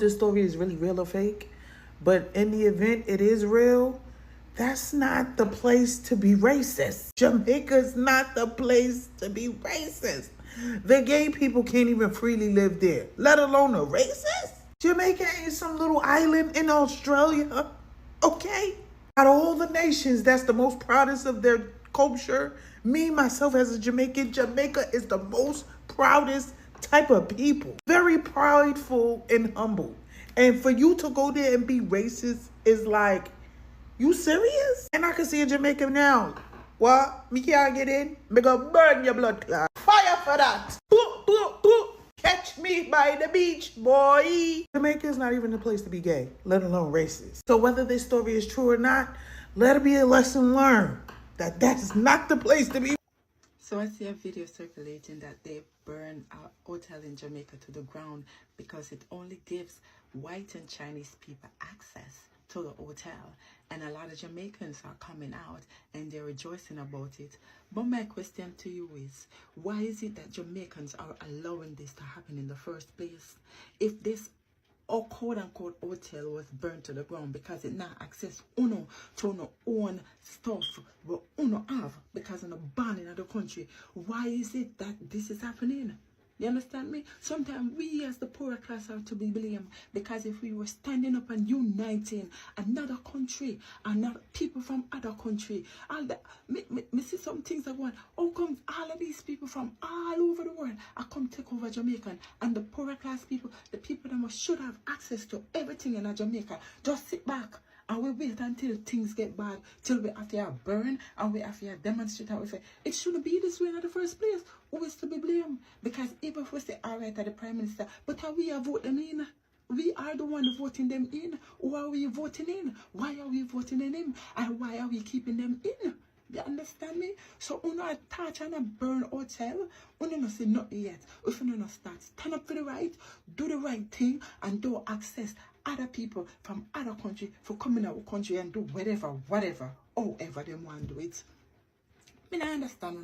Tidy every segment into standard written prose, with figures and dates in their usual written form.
this story is really real or fake, but in the event it is real, that's not the place to be racist. Jamaica's not the place to be racist. The gay people can't even freely live there, let alone a racist. Jamaica ain't some little island in Australia, okay? Out of all the nations, that's the most proudest of their culture. Me, myself, as a Jamaican, Jamaica is the most proudest type of people. Very prideful and humble. And for you to go there and be racist is like, you serious? And I can see a Jamaican now. What? Me can't get in? Me go burn your blood clot. Fire for that. Catch me by the beach, boy. Jamaica is not even the place to be gay, let alone racist. So whether this story is true or not, let it be a lesson learned that is not the place to be. So I see a video circulating that they burn a hotel in Jamaica to the ground because it only gives white and Chinese people access to the hotel, and a lot of Jamaicans are coming out and they're rejoicing about it. But my question to you is, why is it that Jamaicans are allowing this to happen in the first place? If this quote-unquote hotel was burnt to the ground because it not access uno to uno own stuff what uno have because of the ban in the country, why is it that this is happening? You understand me? Sometimes we as the poorer class are to be blamed because if we were standing up and uniting another country, another people from other country, all that, me see some things that want, how come all of these people from all over the world are come take over Jamaican, and the poorer class people, the people that should have access to everything in a Jamaica, just sit back and we wait until things get bad, till we have to burn and we have to demonstrate and we say, it shouldn't be this way in the first place. Who is to be blamed? Because even if we say, all right, at the Prime Minister, but are we voting in? We are the one voting them in. Who are we voting in? Why are we voting in him? And why are we keeping them in? You understand me? So we not touch and a burn hotel. We not say nothing yet. If we not start, stand up for the right, do the right thing, and don't access other people from other country for coming our country and do whatever, however they want to do it. I understand.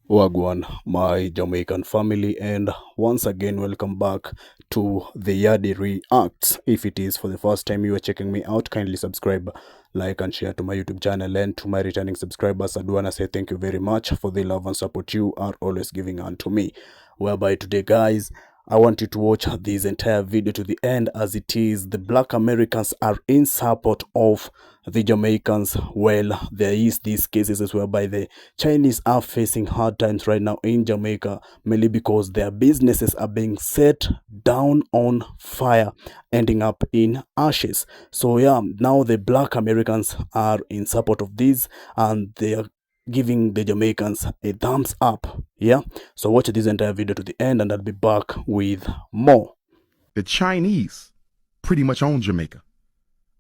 Wagwan, my Jamaican family, and once again welcome back to the Yadi Reacts. If it is for the first time you are checking me out, kindly subscribe, like and share to my YouTube channel, and to my returning subscribers, I do want to say thank you very much for the love and support you are always giving unto me. Whereby today, guys, I want you to watch this entire video to the end, as it is the Black Americans are in support of the Jamaicans. Well, there is these cases whereby the Chinese are facing hard times right now in Jamaica, mainly because their businesses are being set down on fire, ending up in ashes. So yeah, now the Black Americans are in support of this, and they are giving the Jamaicans a thumbs up. Yeah, so watch this entire video to the end and I'll be back with more. The Chinese pretty much own Jamaica.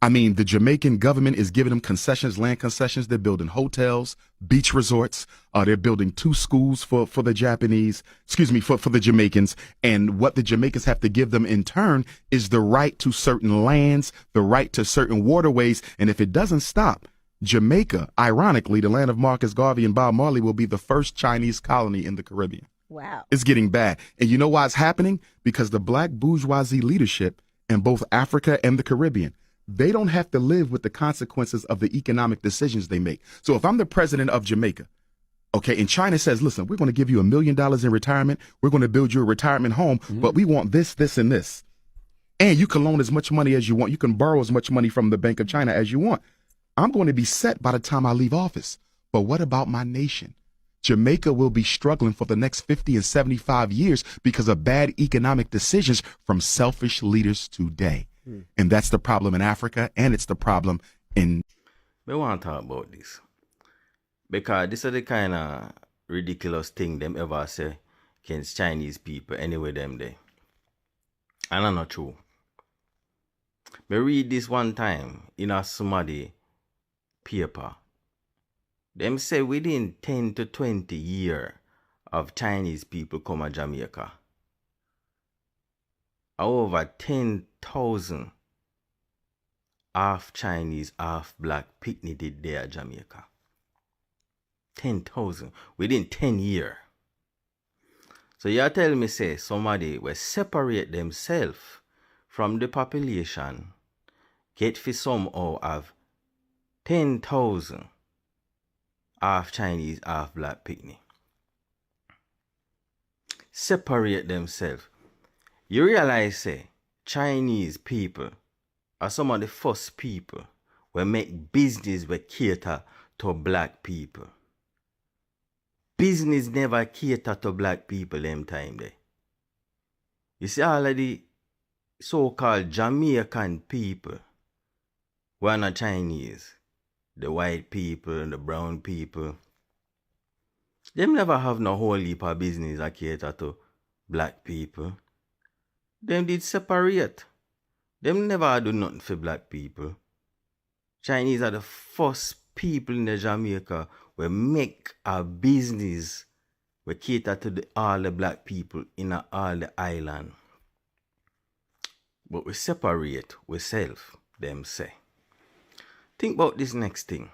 I mean, the Jamaican government is giving them concessions, land concessions. They're building hotels, beach resorts. They're building 2 schools for the Japanese, for the Jamaicans. And what the Jamaicans have to give them in turn is the right to certain lands, the right to certain waterways. And if it doesn't stop, Jamaica, ironically, the land of Marcus Garvey and Bob Marley, will be the first Chinese colony in the Caribbean. Wow. It's getting bad. And you know why it's happening? Because the black bourgeoisie leadership in both Africa and the Caribbean, they don't have to live with the consequences of the economic decisions they make. So if I'm the president of Jamaica, okay, and China says, listen, we're going to give you $1 million in retirement. We're going to build you a retirement home, but we want this, this, and this. And you can loan as much money as you want. You can borrow as much money from the Bank of China as you want. I'm going to be set by the time I leave office. But what about my nation? Jamaica will be struggling for the next 50 and 75 years because of bad economic decisions from selfish leaders today. And that's the problem in Africa, and it's the problem in... We want to talk about this because this is the kind of ridiculous thing them ever say against Chinese people anyway them day. And I'm not true. Me read this one time in a somebody paper. Them say within 10 to 20 years of Chinese people come to Jamaica, over 10,000 half Chinese, half black picnic did there at Jamaica. 10,000 within 10 years. So you tell me say somebody will separate themselves from the population get for somehow have 10,000 half Chinese, half black picnic. Separate themselves. You realize, say, Chinese people are some of the first people who make business we cater to black people. Business never cater to black people them time there. You see all of the so-called Jamaican people who are not Chinese, the white people and the brown people, them never have no whole heap of business that cater to black people. Them did separate. Them never do nothing for black people. Chinese are the first people in the Jamaica who make a business we cater to all the black people in all the island. But we separate ourselves, them say. Think about this next thing.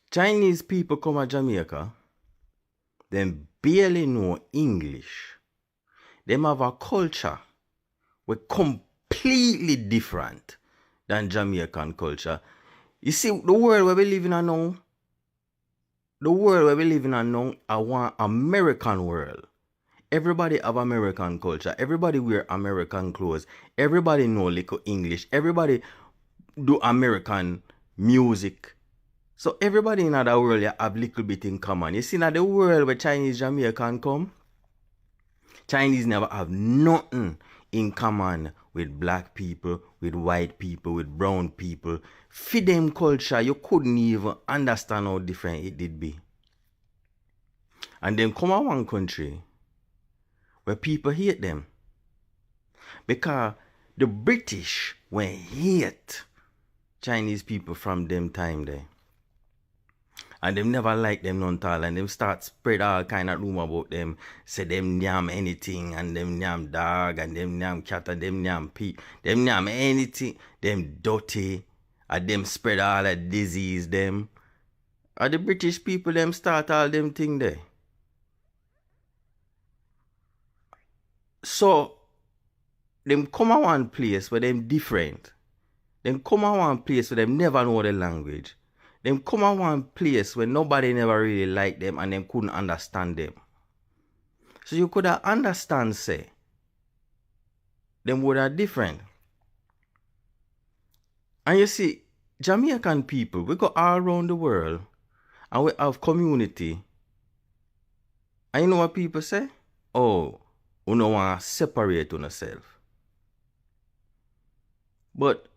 Chinese people come to Jamaica, them barely know English. Them have a culture we completely different than Jamaican culture. You see, the world where we live in now, the world where we live in now, I want American world. Everybody have American culture. Everybody wear American clothes. Everybody know little English. Everybody do American music. So everybody in that world you have little bit in common. You see, now the world where Chinese Jamaican come, Chinese never have nothing in common with black people, with white people, with brown people. For them culture, you couldn't even understand how different it did be. And then come out one country where people hate them. Because the British were hate Chinese people from them time there. And them never like them none at all. And them start spread all kind of rumor about them. Say them nyam anything. And them nyam dog. And them nyam cat. And them nyam pig. Them nyam anything. Them dirty. And them spread all that disease them. And the British people them start all them thing there. So, them come to one place where them different. Them come to one place where them never know the language. Them come to one place where nobody never really liked them and them couldn't understand them. So you could have understand, say, them would have different. And you see, Jamaican people, we go all around the world and we have community. And you know what people say? Oh, you don't want to separate yourself. But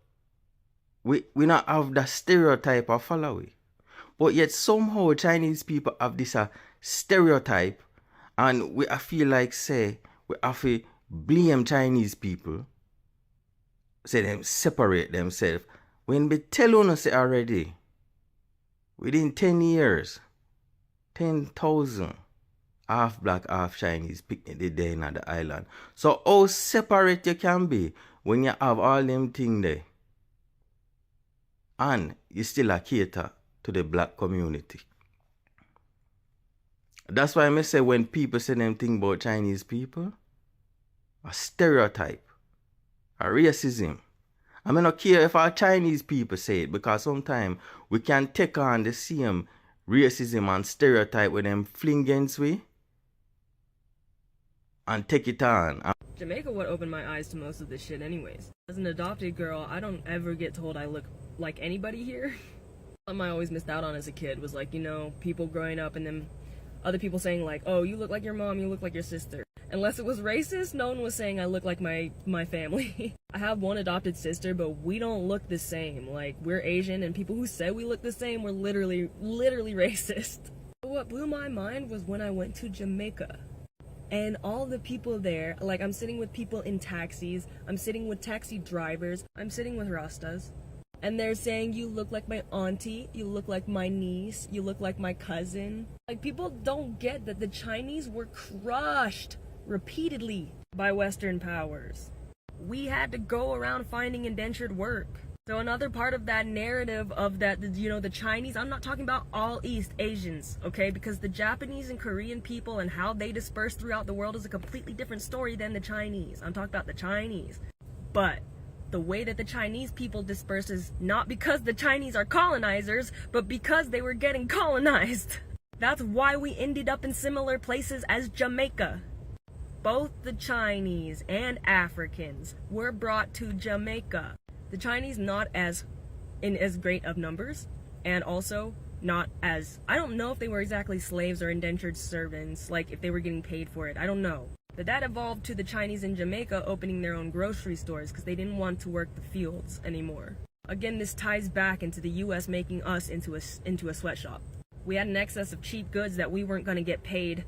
we not have that stereotype of follow it. But yet somehow Chinese people have this stereotype and we feel like say we have to blame Chinese people. Say them separate themselves. When we tell you say already, within 10 years, 10,000 half black, half Chinese picnic the day in the island. So how separate you can be when you have all them things there. And you still a cater to the black community. That's why I say when people say them thing about Chinese people, a stereotype, a racism. I mean, not care if our Chinese people say it because sometimes we can take on the same racism and stereotype with them fling against we and take it on. Jamaica would open my eyes to most of this shit anyways. As an adopted girl, I don't ever get told I look like anybody here. Something I always missed out on as a kid was like, you know, people growing up and then other people saying like, oh, you look like your mom, you look like your sister. Unless it was racist, no one was saying I look like my family. I have one adopted sister, but we don't look the same. Like, we're Asian and people who say we look the same were literally racist. But what blew my mind was when I went to Jamaica. And all the people there, like I'm sitting with people in taxis, I'm sitting with taxi drivers, I'm sitting with Rastas. And they're saying, you look like my auntie, you look like my niece, you look like my cousin. Like, people don't get that the Chinese were crushed repeatedly by Western powers. We had to go around finding indentured work. So another part of that narrative of that, you know, the Chinese, I'm not talking about all East Asians, okay? Because the Japanese and Korean people and how they disperse throughout the world is a completely different story than the Chinese. I'm talking about the Chinese. But the way that the Chinese people disperse is not because the Chinese are colonizers, but because they were getting colonized. That's why we ended up in similar places as Jamaica. Both the Chinese and Africans were brought to Jamaica. The Chinese not as great of numbers, and also not as, I don't know if they were exactly slaves or indentured servants, like if they were getting paid for it, I don't know. But that evolved to the Chinese in Jamaica opening their own grocery stores because they didn't want to work the fields anymore. Again, this ties back into the US making us into a sweatshop. We had an excess of cheap goods that we weren't going to get paid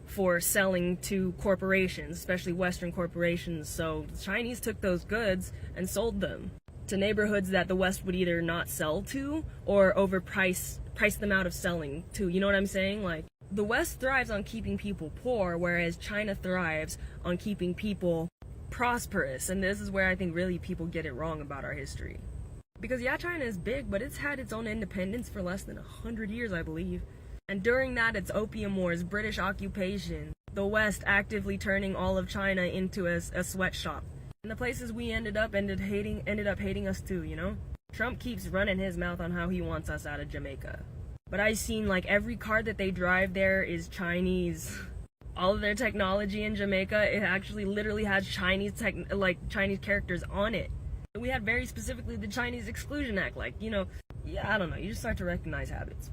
for selling to corporations, especially Western corporations, so the Chinese took those goods and sold them to neighborhoods that the West would either not sell to or price them out of selling to, you know what I'm saying? Like, the West thrives on keeping people poor, whereas China thrives on keeping people prosperous, and this is where I think really people get it wrong about our history. Because yeah, China is big, but it's had its own independence for less than 100 years, I believe. And during that, it's opium wars, British occupation, the West actively turning all of China into a sweatshop. And the places we ended up hating us too, you know? Trump keeps running his mouth on how he wants us out of Jamaica. But I've seen like every car that they drive there is Chinese. All of their technology in Jamaica, it actually literally has Chinese characters on it. We had very specifically the Chinese Exclusion Act, like, you know, yeah, I don't know, you just start to recognize habits,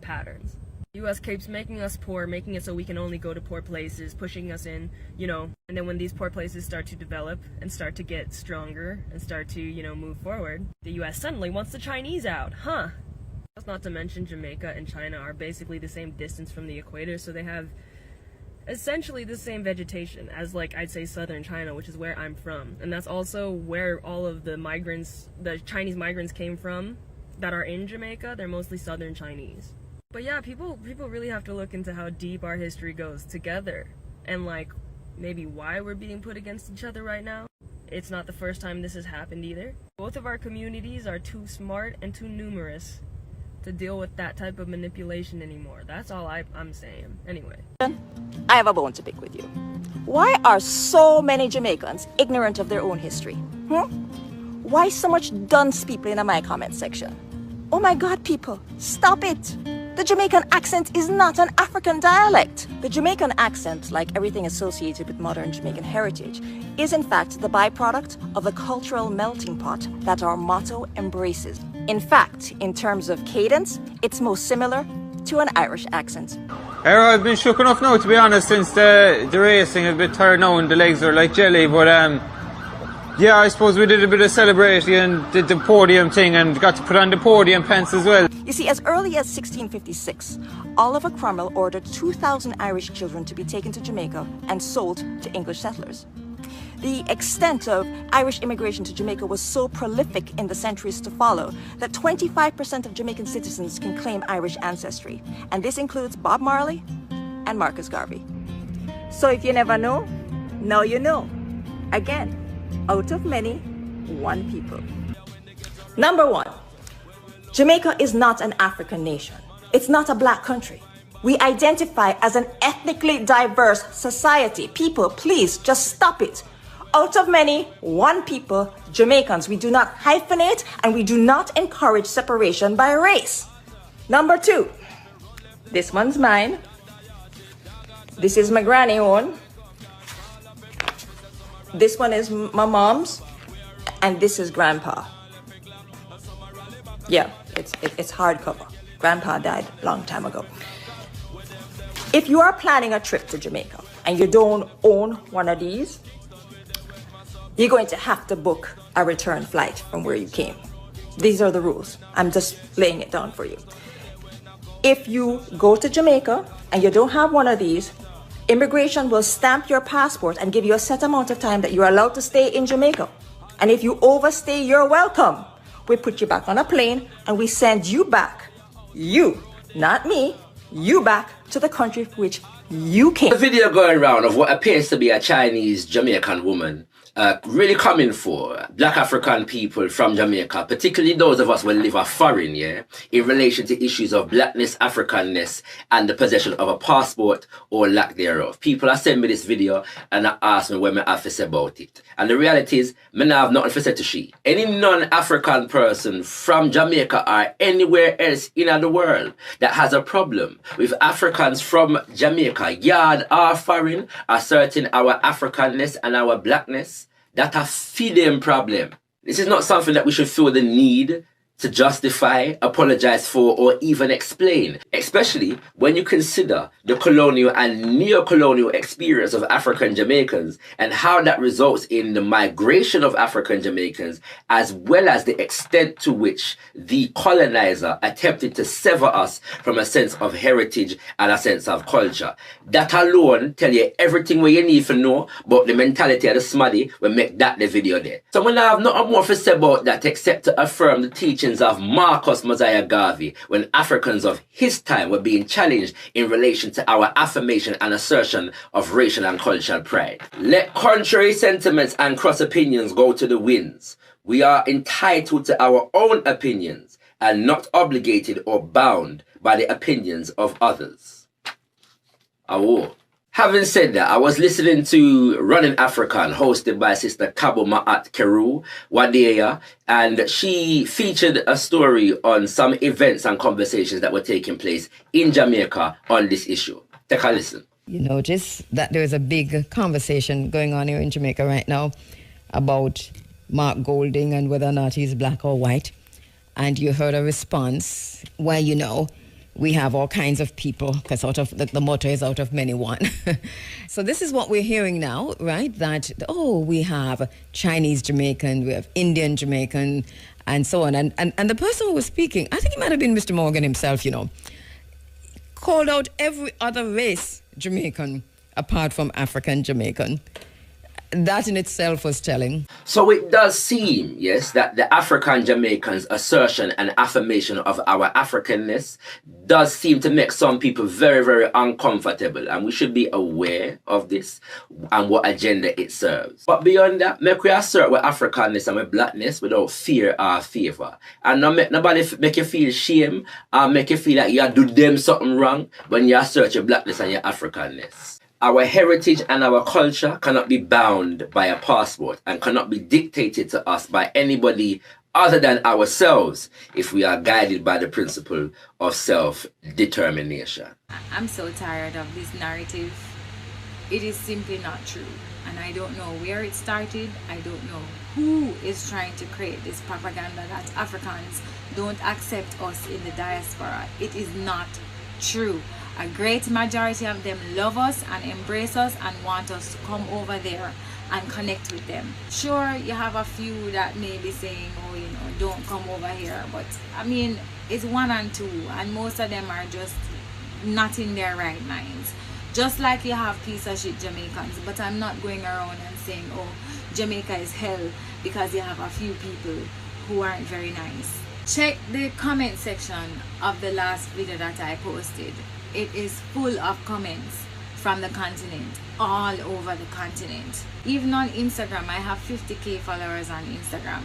patterns. US keeps making us poor, making it so we can only go to poor places, pushing us in, you know, and then when these poor places start to develop and start to get stronger and start to, you know, move forward, the US suddenly wants the Chinese out, huh? That's not to mention Jamaica and China are basically the same distance from the equator, so they have essentially the same vegetation as, like, I'd say southern China, which is where I'm from. And that's also where all of the migrants, the Chinese migrants came from that are in Jamaica. They're mostly southern Chinese. But yeah, people really have to look into how deep our history goes together and like maybe why we're being put against each other right now. It's not the first time this has happened either. Both of our communities are too smart and too numerous to deal with that type of manipulation anymore. That's all I'm saying. Anyway. I have a bone to pick with you. Why are so many Jamaicans ignorant of their own history? Why so much dunce people in my comment section? Oh my God, people, stop it. The Jamaican accent is not an African dialect. The Jamaican accent, like everything associated with modern Jamaican heritage, is in fact the byproduct of the cultural melting pot that our motto embraces. In fact, in terms of cadence, it's most similar to an Irish accent. I've been shook enough now, to be honest, since the racing. A bit tired now and the legs are like jelly, but yeah, I suppose we did a bit of celebrating and did the podium thing and got to put on the podium pants as well. You see, as early as 1656, Oliver Cromwell ordered 2,000 Irish children to be taken to Jamaica and sold to English settlers. The extent of Irish immigration to Jamaica was so prolific in the centuries to follow that 25% of Jamaican citizens can claim Irish ancestry. And this includes Bob Marley and Marcus Garvey. So if you never know, now you know. Again, out of many, one people. Number one, Jamaica is not an African nation. It's not a black country. We identify as an ethnically diverse society. People, please just stop it. Out of many, one people, Jamaicans. We do not hyphenate and we do not encourage separation by race. Number two, this one's mine. This is my granny own. This one is my mom's, and this is grandpa. Yeah, it's hardcover. Grandpa died a long time ago. If you are planning a trip to Jamaica and you don't own one of these, you're going to have to book a return flight from where you came. These are the rules. I'm just laying it down for you. If you go to Jamaica and you don't have one of these, immigration will stamp your passport and give you a set amount of time that you're allowed to stay in Jamaica. And if you overstay your welcome, we put you back on a plane and we send you back. You, not me, you back to the country for which you came. A video going around of what appears to be a Chinese Jamaican woman really coming for black African people from Jamaica, particularly those of us who live foreign, yeah, in relation to issues of blackness, Africanness, and the possession of a passport or lack thereof. People are sending me this video and ask me what I have to say about it. And the reality is, I have nothing to say to she. Any non-African person from Jamaica or anywhere else in the world that has a problem with Africans from Jamaica, yard or foreign, asserting our Africanness and our blackness, that a feeding problem. This is not something that we should feel the need to justify, apologize for, or even explain, especially when you consider the colonial and neo-colonial experience of African Jamaicans and how that results in the migration of African Jamaicans, as well as the extent to which the colonizer attempted to sever us from a sense of heritage and a sense of culture. That alone tell you everything what you need to know about the mentality of the smaddy will make that the video there. So when I have nothing more to say about that except to affirm the teaching of Marcus Mosiah Garvey when Africans of his time were being challenged in relation to our affirmation and assertion of racial and cultural pride. Let contrary sentiments and cross opinions go to the winds. We are entitled to our own opinions and not obligated or bound by the opinions of others. Awo. Having said that, I was listening to Running African, hosted by Sister Kabo Ma'at Keru Wadeya, and she featured a story on some events and conversations that were taking place in Jamaica on this issue. Take a listen. You notice that there is a big conversation going on here in Jamaica right now about Mark Golding and whether or not he's black or white. And you heard a response where, you know, we have all kinds of people, because out of the motto is out of many one. So this is what we're hearing now, right? That, oh, we have Chinese Jamaican, we have Indian Jamaican, and so on. And the person who was speaking, I think it might have been Mr. Morgan himself, you know, called out every other race Jamaican apart from African Jamaican. That in itself was telling. So it does seem, yes, that the African Jamaicans' assertion and affirmation of our Africanness does seem to make some people very, very uncomfortable. And we should be aware of this and what agenda it serves. But beyond that, make we assert our Africanness and our blackness without fear or favor. And not make nobody make you feel shame or make you feel like you do them something wrong when you assert your blackness and your Africanness. Our heritage and our culture cannot be bound by a passport and cannot be dictated to us by anybody other than ourselves if we are guided by the principle of self-determination. I'm so tired of this narrative. It is simply not true. And I don't know where it started. I don't know who is trying to create this propaganda that Africans don't accept us in the diaspora. It is not true. A great majority of them love us and embrace us and want us to come over there and connect with them. Sure, you have a few that may be saying, oh, you know, don't come over here. But, I mean, it's one and two. And most of them are just not in their right minds. Just like you have piece of shit Jamaicans. But I'm not going around and saying, oh, Jamaica is hell because you have a few people who aren't very nice. Check the comment section of the last video that I posted. It is full of comments from the continent, all over the continent. Even on Instagram, I have 50,000 followers on Instagram.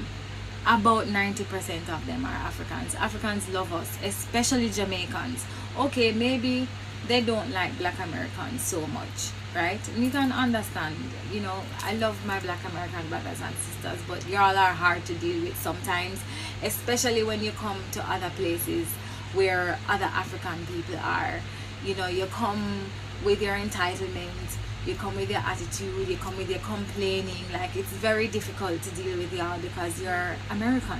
About 90% of them are Africans. Africans love us, especially Jamaicans. Okay, maybe they don't like Black Americans so much, right? You can understand, you know, I love my Black American brothers and sisters, but y'all are hard to deal with sometimes, especially when you come to other places where other African people are. You know, you come with your entitlement, you come with your attitude, you come with your complaining. Like, it's very difficult to deal with y'all because you're American,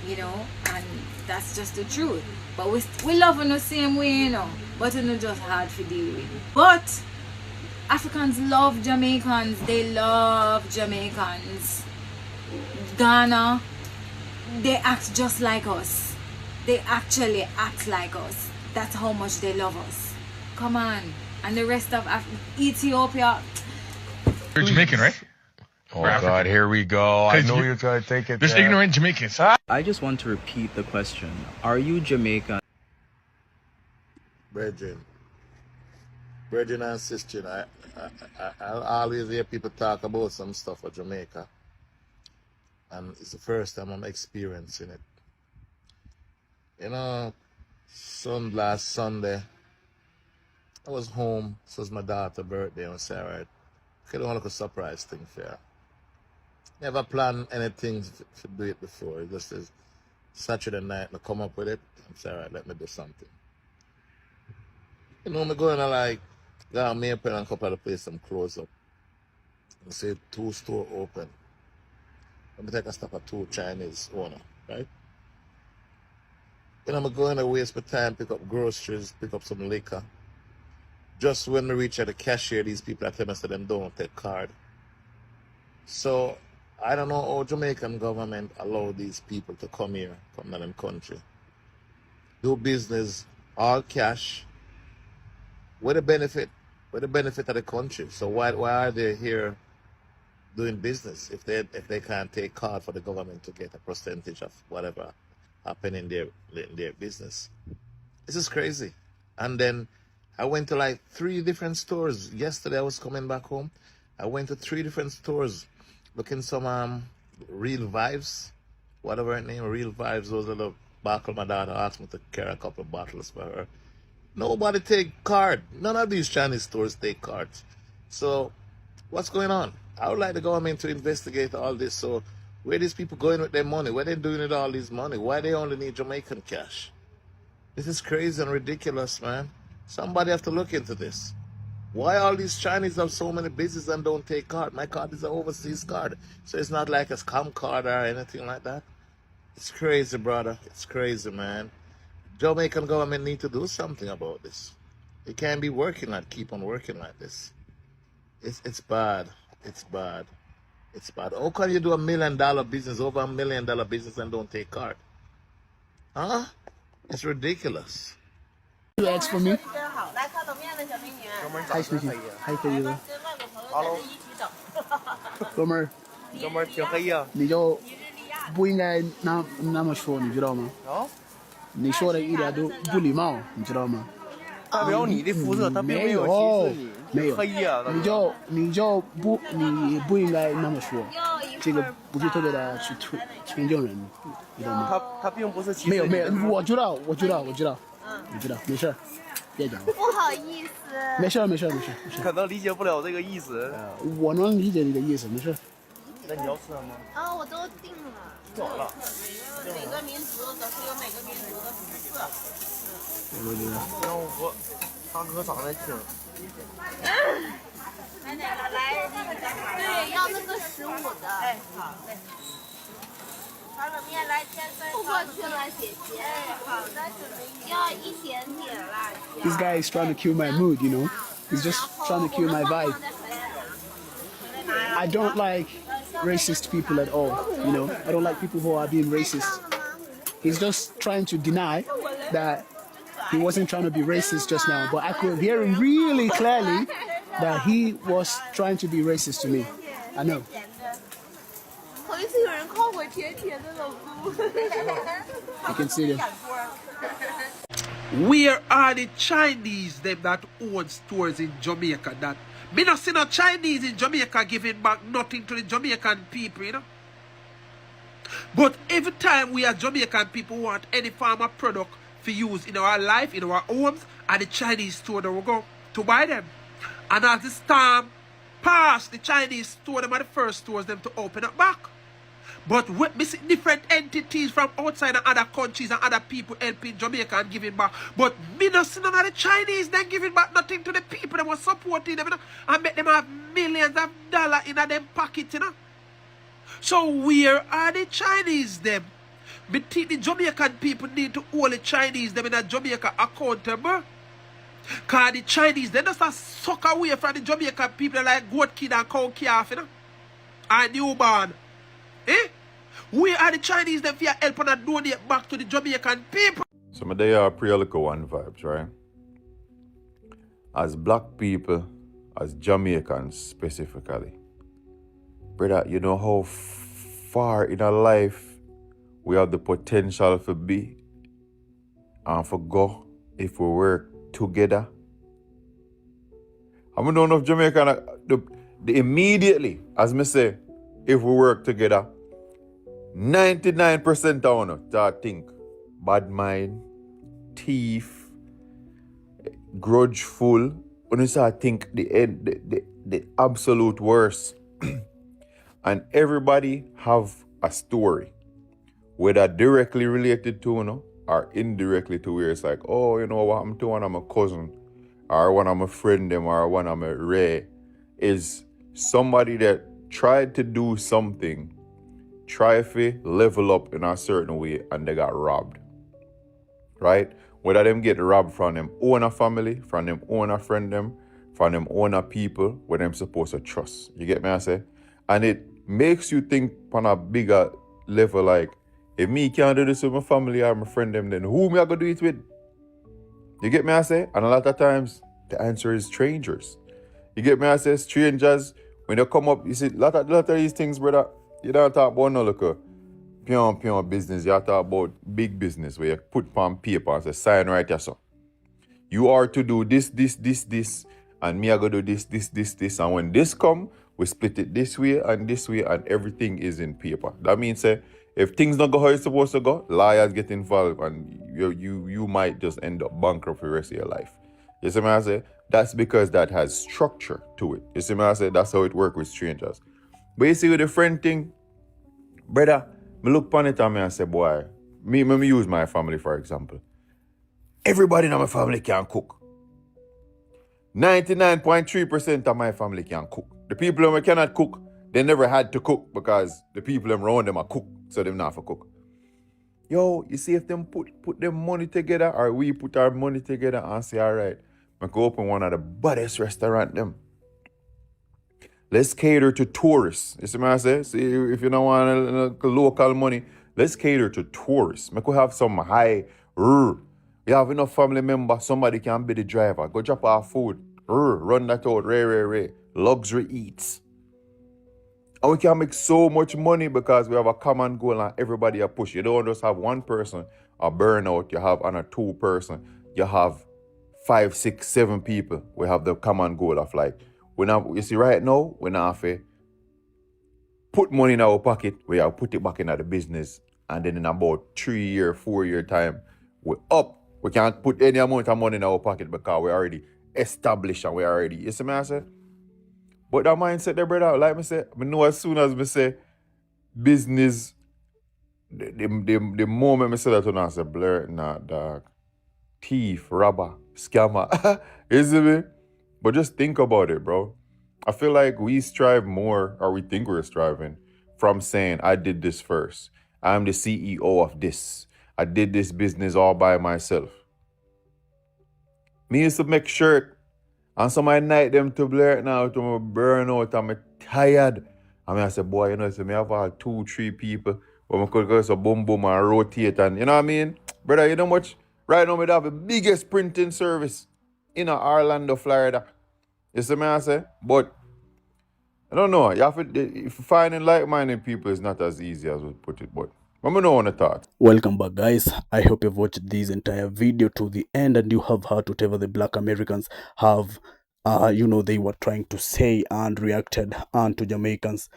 you know, and that's just the truth. But we love in the same way, you know, but it's not just hard to deal with. But Africans love Jamaicans, they love Jamaicans. Ghana, they act just like us. They actually act like us. That's how much they love us. Come on. And the rest of Ethiopia. You're Jamaican, right? Oh God, here we go. I know you're trying to take it. There's ignorant Jamaicans. I just want to repeat the question. Are you Jamaican? Brethren, Brethren and sisters, I always hear people talk about some stuff of Jamaica. And it's the first time I'm experiencing it. You know, last Sunday, I was home. This was my daughter's birthday. And I said, all right, I don't want to surprise thing for her. Never planned anything to do it before. It just is Saturday night, I come up with it. I'm saying, all right, let me do something. You know, I'm going to like, got me and a couple of places, some close up. I say 2 stores open. Let me take a stop at 2 Chinese owner, right? Then I'm going to waste my time, pick up groceries, pick up some liquor. Just when we reach at the cashier, these people are telling us that them don't take card. So I don't know how Jamaican government allow these people to come here, come to them country, do business, all cash. What the benefit? What the benefit of the country? So why are they here doing business if they can't take card for the government to get a percentage of whatever happen in their business? This is crazy. And then I went to like 3 different stores. Yesterday I was coming back home. I went to 3 different stores looking some Real Vibes, whatever her name, Real Vibes. Those are the bottle my daughter asked me to carry a couple of bottles for her. Nobody take card. None of these Chinese stores take cards. So what's going on? I would like the government to investigate all this. So where these people going with their money? Where they doing with all this money? Why they only need Jamaican cash? This is crazy and ridiculous, man. Somebody have to look into this. Why all these Chinese have so many business and don't take card? My card is an overseas card. So it's not like a scam card or anything like that. It's crazy, brother. It's crazy, man. Jamaican government need to do something about this. It can't be keep on working like this. It's bad. It's bad. It's bad. How can you do $1 million business, over $1 million business and don't take card? Huh? It's ridiculous. You ask for me? Hi, sweetie. Hi, 可以吗 Hello， 哥们儿，哥们儿挺黑呀。你就不应该那么说，你知道吗？啊？你说的一点都不礼貌，你知道吗？代表你的肤色，他并没有歧视你，没有，黑呀。你不应该那么说，这个不是特别的去尊敬人，你知道吗？他并不是歧视。没有，我知道，没事儿，别讲了。不好意思。没事。可能理解不了这个意思。我能理解你的意思，没事。那你要吃什么？啊，我都定了。定了。每个民族都是有每个民族的肤色。让我大哥长得挺。来，对，要那个15的。哎，好嘞。炒冷面来天分。不过去了，姐姐。哎，好的，要一点点辣椒。This guy is trying to kill my mood, you know. He's just trying to kill my vibe. I don't like racist people at all, you know. I don't like people who are being racist. He's just trying to deny that he wasn't trying to be racist just now, but I could hear him really clearly that he was trying to be racist to me. I know. You can see them. Where are the Chinese them that own stores in Jamaica? That me not see no Chinese in Jamaica giving back nothing to the Jamaican people, you know. But every time we as Jamaican people want any form of product for use in our life, in our homes, and the Chinese store that we go to buy them. And as the storm passed, the Chinese store them are the first stores them to open up back. But we see different entities from outside and other countries and other people helping Jamaica and giving back. But me not see none of the Chinese then giving back nothing to the people that were supporting them, you know, and make them have millions of dollars in them pocket, you know. So where are the Chinese them? Me think the Jamaican people need to hold the Chinese them in a Jamaica accountable. Cause the Chinese they just a suck away from the Jamaican people like goat kid and cow calf, you know. And newborn. Eh? Where are the Chinese them for help and donate back to the Jamaican people? Some of they are pre-Alico one vibes, right? As black people, as Jamaicans specifically. Brother, you know how far in our life we have the potential for be and for go if we work together? I don't know if Jamaican, the immediately, as me say, if we work together, 99% of us that think bad mind, thief, grudgeful, when you start think the absolute worst. And everybody have a story, whether directly related to, or indirectly to where it's like, oh, you know what happened to one of my cousin, or one of my friend them, or one of my Ray, is somebody that tried to do something, try to level up in a certain way, and they got robbed. Right? Whether them get robbed from them own family, from them own friend them, from them own people, where them supposed to trust. You get me I say? And it makes you think on a bigger level, like, if me can't do this with my family or my friend them, then who me I gonna do it with? You get me I say? And a lot of times, the answer is strangers. You get me I say? Strangers, when they come up, you see, a lot of these things, brother, you don't talk about no look pure business. You talk about big business where you put on paper and say, sign right here, so. You are to do this, and me I go do this. And when this come, we split it this way, and everything is in paper. That means if things don't go how it's supposed to go, lawyers get involved, and you might just end up bankrupt for the rest of your life. You see what I say? That's because that has structure to it. You see what I say? That's how it works with strangers. But you see with the friend thing, brother, me look upon it and I say, boy, me use my family for example. Everybody in my family can cook. 99.3% of my family can cook. The people who cannot cook, they never had to cook because the people around them are cook, so they not for cook. Yo, you see if them put them money together, or we put our money together and say, all right, I can open one of the baddest restaurant them. Let's cater to tourists. You see what I say? See, if you don't want local money, let's cater to tourists. We could have some high. You have enough family member, somebody can be the driver. Go drop our food. Run that out. Ray. Luxury eats. And we can make so much money because we have a common goal and everybody a push. You don't just have one person a burnout. You have on a 2 person. You have 5, 6, 7 people. We have the common goal of like, you see right now, we not have to put money in our pocket. We have put it back in the business. And then in about 3 year, 4 year time, we're up. We can't put any amount of money in our pocket because we're already established and we're already, you see what I say? But that mindset there, brother, like I say, I know as soon as I say business, the moment I say that, I say blur, nah, dog, thief, robber, scammer, you see me? But just think about it, bro. I feel like we strive more, or we think we're striving, from saying, I did this first. I'm the CEO of this. I did this business all by myself. Me used to make shirt, and some I night them to blur it now, to my burn out, I'm tired. I said, boy, you know, so me have all 2, 3 people, but I could go so boom and rotate, and you know what I mean? Brother, you know much? Right now, we have the biggest printing service in Orlando, Florida. You see me I say? But I don't know. You have to, finding like-minded people is not as easy as we put it, but I don't know on the thought. Welcome back, guys. I hope you've watched this entire video to the end and you have heard whatever the Black Americans have they were trying to say and reacted on to Jamaicans,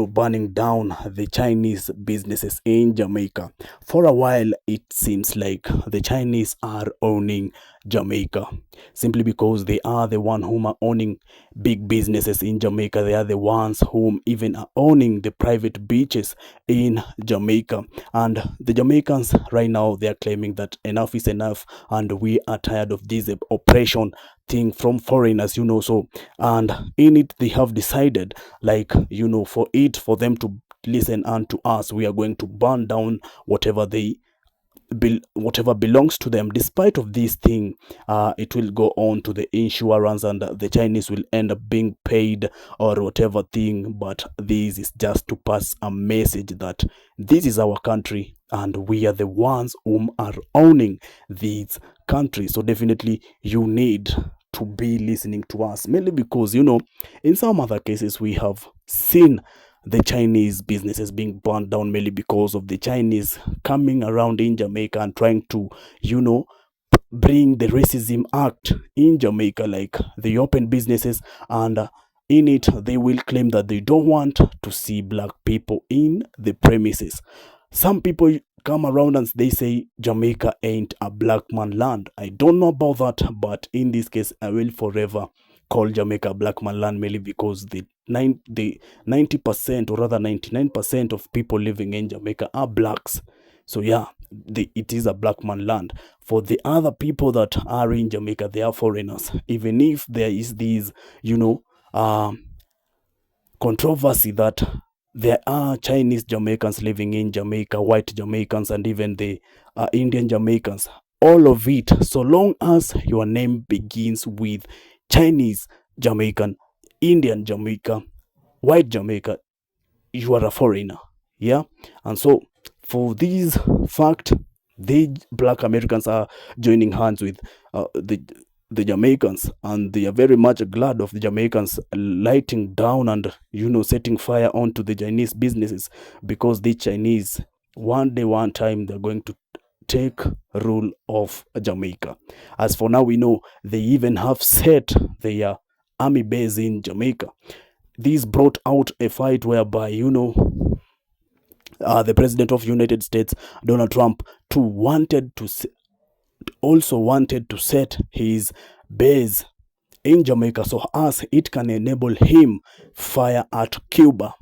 burning down the Chinese businesses in Jamaica. For a while, it seems like the Chinese are owning Jamaica simply because they are the one whom are owning big businesses in Jamaica. They are the ones whom even are owning the private beaches in Jamaica. And the Jamaicans right now, they are claiming that enough is enough and we are tired of this oppression thing from foreigners, so, and in it they have decided, like, for them to listen and to us, we are going to burn down whatever belongs to them. Despite of this thing, it will go on to the insurance and the Chinese will end up being paid or whatever thing. But this is just to pass a message that this is our country and we are the ones whom are owning these countries. So definitely you need to be listening to us, mainly because in some other cases we have seen the Chinese businesses being burned down, mainly because of the Chinese coming around in Jamaica and trying to, bring the Racism Act in Jamaica, like they open businesses, and in it they will claim that they don't want to see black people in the premises. Some people come around and they say Jamaica ain't a black man land. I don't know about that, but in this case I will forever call Jamaica a black man land, mainly because the 90% or rather 99% of people living in Jamaica are blacks. So yeah, it is a black man land. For the other people that are in Jamaica, they are foreigners. Even if there is these, controversy that there are Chinese Jamaicans living in Jamaica, white Jamaicans, and even the Indian Jamaicans. All of it, so long as your name begins with Chinese Jamaican, Indian Jamaica, white Jamaica, you are a foreigner. Yeah. And so for this fact, the black Americans are joining hands with the Jamaicans, and they are very much glad of the Jamaicans lighting down and setting fire onto the Chinese businesses, because the Chinese one day, one time, they're going to take rule of Jamaica. As for now, we know they even have set their army base in Jamaica. This brought out a fight whereby the president of United States, Donald Trump, also wanted to set his base in Jamaica, so as it can enable him fire at Cuba.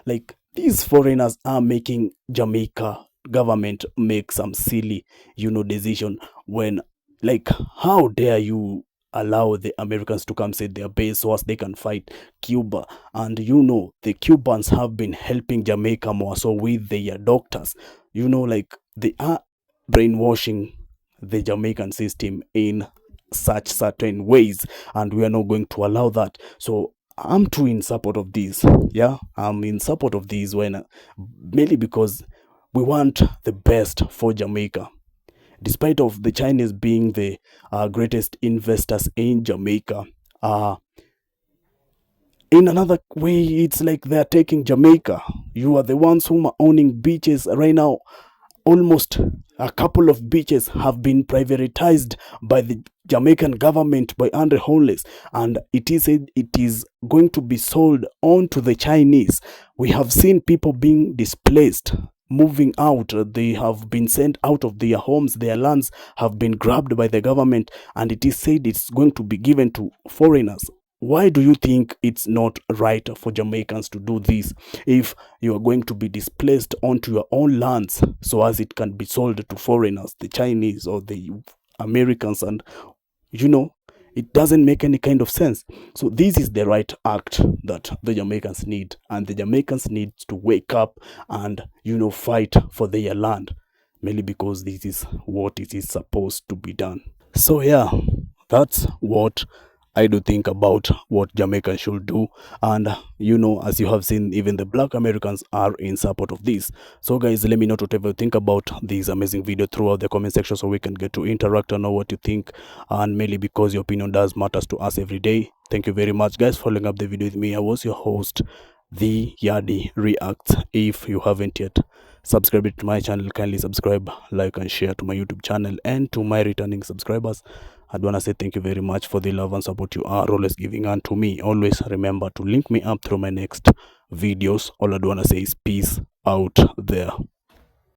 Like, these foreigners are making Jamaica government make some silly decision, when, like, how dare you allow the Americans to come set their base so as they can fight Cuba? And the Cubans have been helping Jamaica more so with their doctors. Like, they are brainwashing the Jamaican system in such certain ways, and we are not going to allow that. So I'm too in support of this. Yeah, I'm in support of this, when mainly because we want the best for Jamaica. Despite of the Chinese being the greatest investors in Jamaica, in another way, it's like they're taking Jamaica. You are the ones who are owning beaches right now. Almost a couple of beaches have been privatized by the Jamaican government, by Andre Holness, and it is said it is going to be sold on to the Chinese. We have seen people being displaced, moving out. They have been sent out of their homes. Their lands have been grabbed by the government, and it is said it's going to be given to foreigners. Why do you think it's not right for Jamaicans to do this, if you are going to be displaced onto your own lands so as it can be sold to foreigners, the Chinese or the Americans? And it doesn't make any kind of sense. So this is the right act that the Jamaicans need, and the Jamaicans need to wake up and fight for their land, mainly because this is what it is supposed to be done. So yeah, that's what I do think about what Jamaica should do. And as you have seen, even the black Americans are in support of this. So guys, let me know whatever you think about this amazing video throughout the comment section, so we can get to interact and know what you think, and mainly because your opinion does matters to us every day. Thank you very much, guys, for following up the video with me. I was your host, The Yardie Reacts. If you haven't yet subscribed to my channel, kindly subscribe, like, and share to my YouTube channel. And to my returning subscribers, I'd want to say thank you very much for the love and support you are always giving unto me. Always remember to link me up through my next videos. All I'd want to say is peace out there.